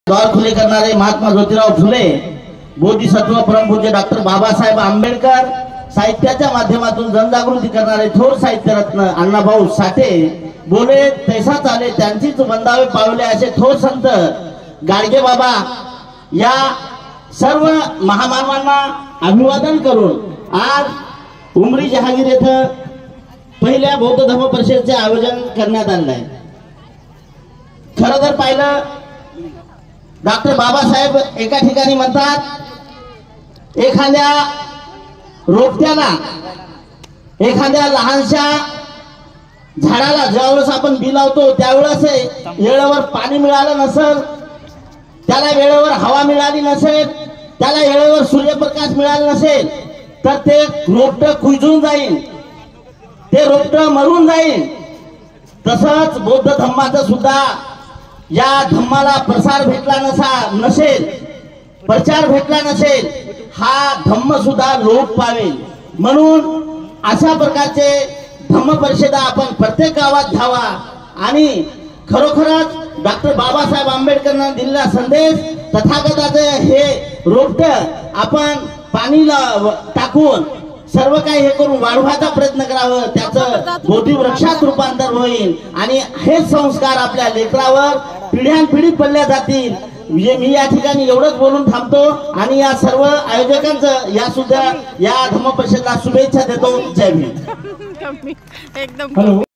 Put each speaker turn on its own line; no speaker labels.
द्वार खुले करणारे महात्मा ज्योतिराव फुले, बोधिसत्व परमपूज्य डॉक्टर बाबासाहेब आंबेडकर, साहित्याच्या माध्यमातून जनजागृती करणारे थोर साहित्यरत्न अण्णाभाऊ साठे, बोले तैसा चाले त्यांचीच वंदावे पावले असे थोर संत गाडगे बाबा या सर्व महामानवांना अभिवादन करून आज उमरी जहांगीर येथे पहिल्या बौद्ध धर्म परिषदेचे आयोजन करण्यात आले आहे। खरं तर पाहिलं डॉक्टर बाबासाहेब एका ठिकाणी म्हणतात, एखाद्या रोपट्याला, एखाद्या लहानशा झाडाला ज्यावेळेस आपण बी लावतो त्यावेळेस वेळेवर पाणी मिळालं नसेल, त्याला वेळेवर हवा मिळाली नसेल, त्याला वेळेवर सूर्यप्रकाश मिळाला नसेल तर ते रोपटं कुजून जाईल, ते रोपटं मरून जाईल। तसंच बौद्ध धम्माचं सुद्धा या धम्माला प्रसार भेटला नसेल, प्रचार भेटला नसेल, हा धम्म सुद्धा लोप पावेल। म्हणून अशा प्रकारचे धम्म परिषदा आपण प्रत्येक गावात घ्यावा आणि खरोखरच डॉक्टर बाबासाहेब आंबेडकरांनी दिलेला संदेश, तथागताचे हे रोपटं आपण पाणीला टाकून सर्व काही हे करून वाढवायचा प्रयत्न करावा, त्याचं बोधी वृक्षात रूपांतर होईल आणि हे संस्कार आपल्या लेकरावर पिढ्यानपिढी पडल्या जातील। मी या ठिकाणी एवढंच बोलून थांबतो आणि या सर्व आयोजकांचं या सुद्धा या धम्म परिषदेला शुभेच्छा देतो। जय भीम।
एकदम